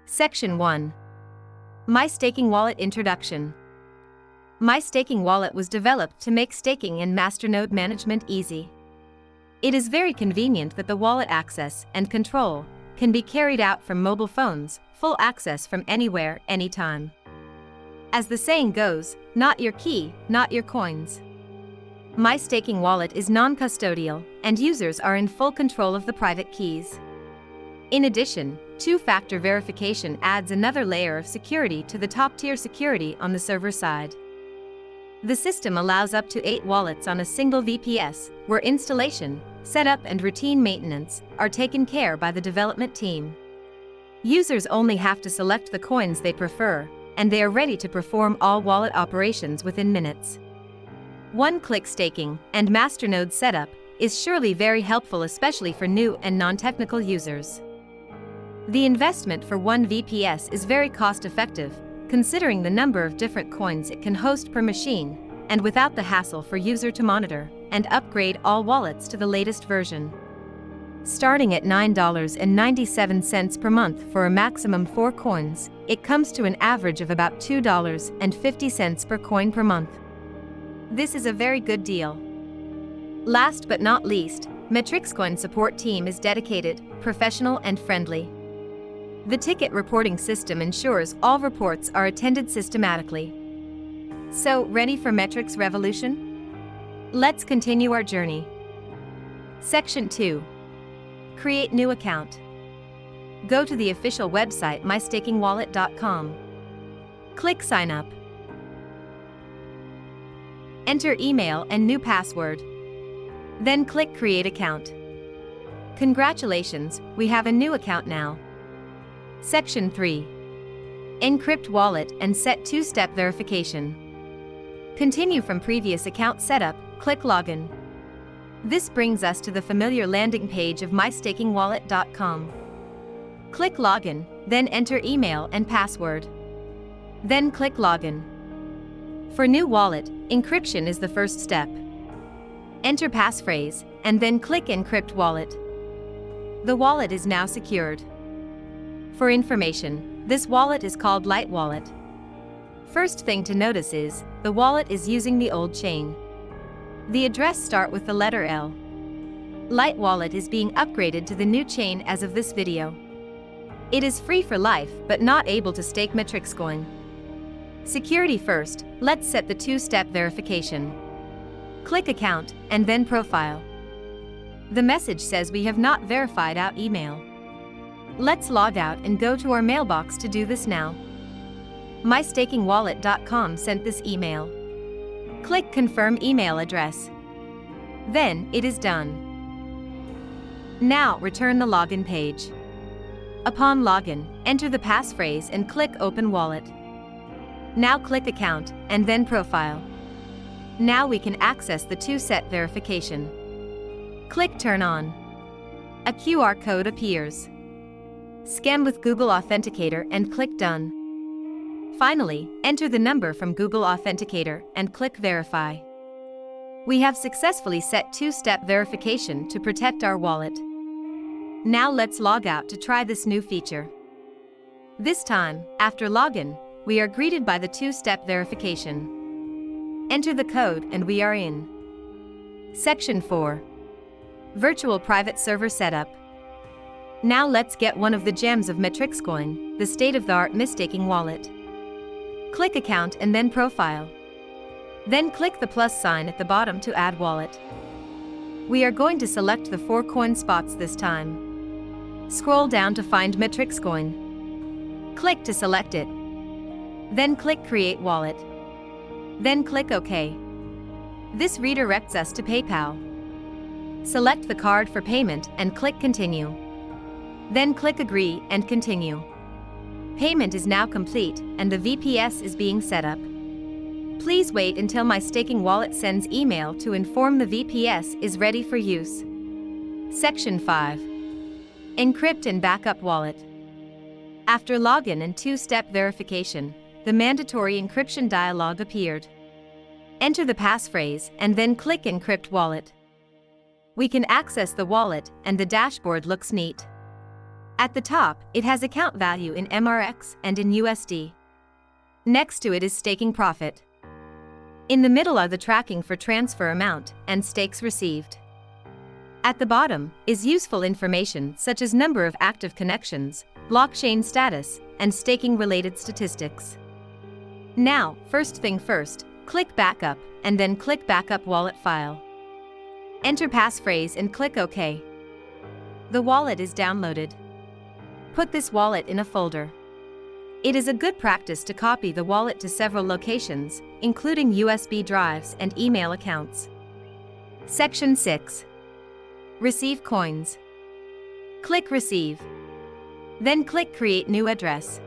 Section 1. MyStakingWallet Introduction. MyStakingWallet was developed to make staking and Masternode management easy. It is very convenient that the wallet access and control can be carried out from mobile phones, full access from anywhere, anytime. As the saying goes, not your key, not your coins. MyStakingWallet is non-custodial, and users are in full control of the private keys. In addition, two-factor verification adds another layer of security to the top-tier security on the server side. The system allows up to 8 wallets on a single VPS, where installation, setup and routine maintenance are taken care by the development team. Users only have to select the coins they prefer, and they are ready to perform all wallet operations within minutes. One-click staking and Masternode setup is surely very helpful, especially for new and non-technical users. The investment for one VPS is very cost-effective, considering the number of different coins it can host per machine, and without the hassle for user to monitor and upgrade all wallets to the latest version. Starting at $9.97 per month for a maximum 4 coins, it comes to an average of about $2.50 per coin per month. This is a very good deal. Last but not least, Metrix coin support team is dedicated, professional and friendly. The ticket reporting system ensures all reports are attended systematically. So, ready for Metrix revolution? Let's continue our journey. Section 2. Create new account. Go to the official website MyStakingWallet.com. Click Sign Up. Enter email and new password. Then click Create Account. Congratulations, we have a new account now. Section 3. Encrypt wallet and set two-step verification. Continue from previous account setup, click Login. This brings us to the familiar landing page of MyStakingWallet.com. Click Login, then enter email and password. Then click Login. For new wallet, encryption is the first step. Enter passphrase, and then click Encrypt wallet. The wallet is now secured. For information, this wallet is called Light Wallet. First thing to notice is, the wallet is using the old chain. The address start with the letter L. Light Wallet is being upgraded to the new chain as of this video. It is free for life but not able to stake Metrix coin. Security first, let's set the two-step verification. Click Account, and then Profile. The message says we have not verified our email. Let's log out and go to our mailbox to do this now. MyStakingWallet.com sent this email. Click Confirm email address. Then, it is done. Now, return the login page. Upon login, enter the passphrase and click Open Wallet. Now click Account, and then Profile. Now we can access the two-step verification. Click Turn On. A QR code appears. Scan with Google Authenticator and click Done. Finally, enter the number from Google Authenticator and click Verify. We have successfully set two-step verification to protect our wallet. Now let's log out to try this new feature. This time, after login, we are greeted by the two-step verification. Enter the code and we are in. Section 4. Virtual Private Server Setup. Now let's get one of the gems of Metrix coin, the state-of-the-art MyStakingWallet. Click Account and then Profile. Then click the plus sign at the bottom to add wallet. We are going to select the 4 coin spots this time. Scroll down to find Metrix coin. Click to select it. Then click Create Wallet. Then click OK. This redirects us to PayPal. Select the card for payment and click Continue. Then click Agree and Continue. Payment is now complete and the VPS is being set up. Please wait until MyStakingWallet sends email to inform the VPS is ready for use. Section 5. Encrypt and Backup Wallet. After login and two-step verification, the mandatory encryption dialog appeared. Enter the passphrase and then click Encrypt Wallet. We can access the wallet and the dashboard looks neat. At the top, it has account value in MRX and in USD. Next to it is staking profit. In the middle are the tracking for transfer amount and stakes received. At the bottom is useful information such as number of active connections, blockchain status, and staking-related statistics. Now, first thing first, click Backup and then click Backup Wallet File. Enter passphrase and click OK. The wallet is downloaded. Put this wallet in a folder. It is a good practice to copy the wallet to several locations, including USB drives and email accounts. Section 6. Receive coins. Click Receive. Then click Create New Address.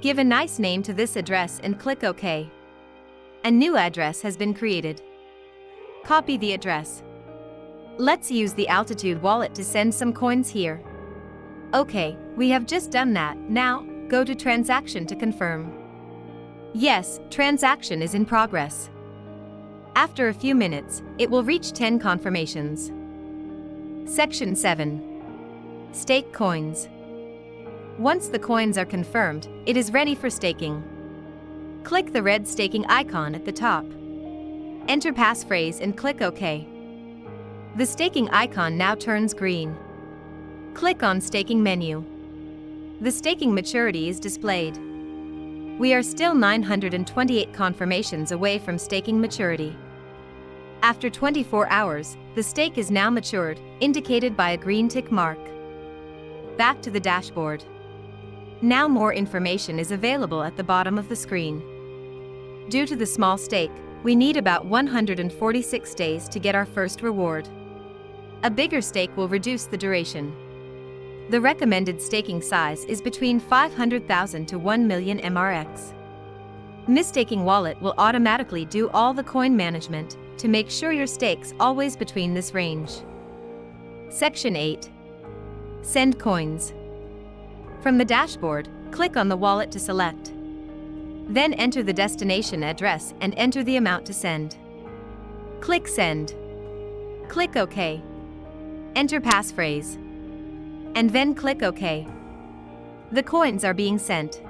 Give a nice name to this address and click OK. A new address has been created. Copy the address. Let's use the Altitude wallet to send some coins here. OK, we have just done that. Now, go to Transaction to confirm. Yes, transaction is in progress. After a few minutes, it will reach 10 confirmations. Section 7. Stake coins. Once the coins are confirmed, it is ready for staking. Click the red staking icon at the top. Enter passphrase and click OK. The staking icon now turns green. Click on Staking menu. The staking maturity is displayed. We are still 928 confirmations away from staking maturity. After 24 hours, the stake is now matured, indicated by a green tick mark. Back to the dashboard. Now more information is available at the bottom of the screen. Due to the small stake, we need about 146 days to get our first reward. A bigger stake will reduce the duration. The recommended staking size is between 500,000 to 1 million MRX. MyStakingWallet will automatically do all the coin management to make sure your stakes always between this range. Section 8. Send coins. From the dashboard, click on the wallet to select. Then enter the destination address and enter the amount to send. Click Send. Click OK. Enter passphrase. And then click OK. The coins are being sent.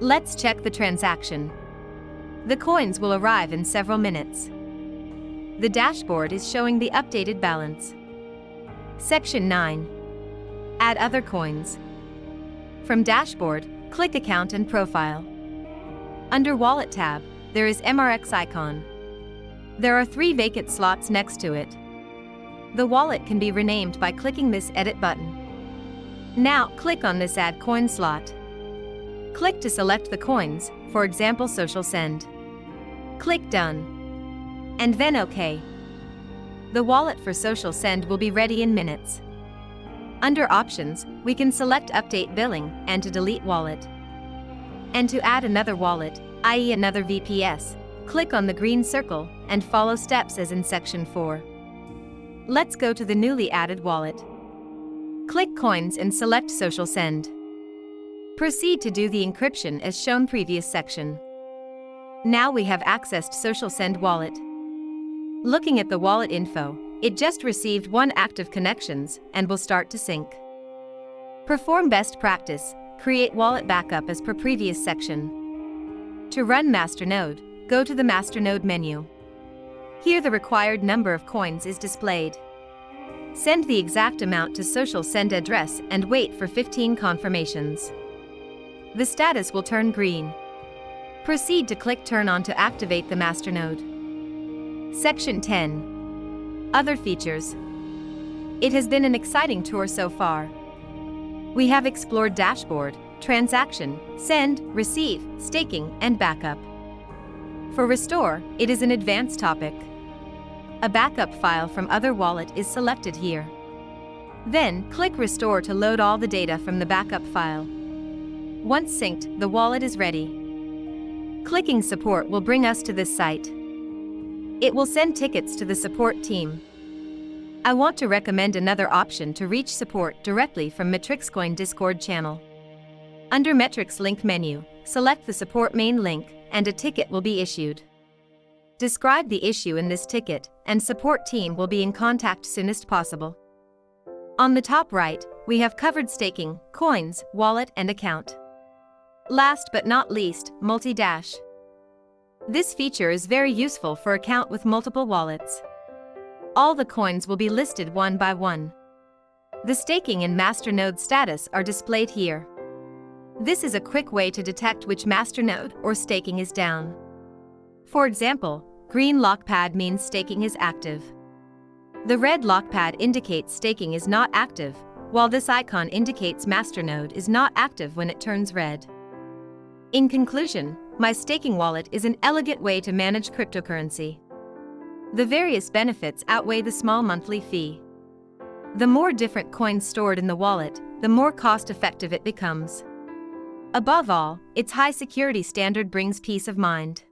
Let's check the transaction. The coins will arrive in several minutes. The dashboard is showing the updated balance. Section 9. Add other coins. From Dashboard, click Account and Profile. Under Wallet tab, there is MRX icon. There are 3 vacant slots next to it. The wallet can be renamed by clicking this Edit button. Now, click on this Add Coin slot. Click to select the coins, for example Social Send. Click Done. And then OK. The wallet for Social Send will be ready in minutes. Under Options, we can select Update Billing and to delete wallet. And to add another wallet, i.e. another VPS, click on the green circle and follow steps as in Section 4. Let's go to the newly added wallet. Click Coins and select Social Send. Proceed to do the encryption as shown previous section. Now we have accessed Social Send wallet. Looking at the wallet info, it just received 1 active connections and will start to sync. Perform best practice, create wallet backup as per previous section. To run Masternode, go to the Masternode menu. Here the required number of coins is displayed. Send the exact amount to Social Send address and wait for 15 confirmations. The status will turn green. Proceed to click Turn on to activate the Masternode. Section 10. Other features. It has been an exciting tour so far. We have explored dashboard, transaction, send, receive, staking, and backup. For restore, it is an advanced topic. A backup file from other wallet is selected here. Then, click Restore to load all the data from the backup file. Once synced, the wallet is ready. Clicking Support will bring us to this site. It will send tickets to the support team. I want to recommend another option to reach support directly from Metrix Coin Discord channel. Under Metrix link menu, select the support main link, and a ticket will be issued. Describe the issue in this ticket, and support team will be in contact soonest possible. On the top right, we have covered staking, coins, wallet and account. Last but not least, multi-dash. This feature is very useful for account with multiple wallets. All the coins will be listed one by one. The staking and Masternode status are displayed here. This is a quick way to detect which Masternode or staking is down. For example, green lockpad means staking is active. The red lockpad indicates staking is not active, while this icon indicates Masternode is not active when it turns red. In conclusion, MyStakingWallet is an elegant way to manage cryptocurrency. The various benefits outweigh the small monthly fee. The more different coins stored in the wallet, the more cost-effective it becomes. Above all, its high security standard brings peace of mind.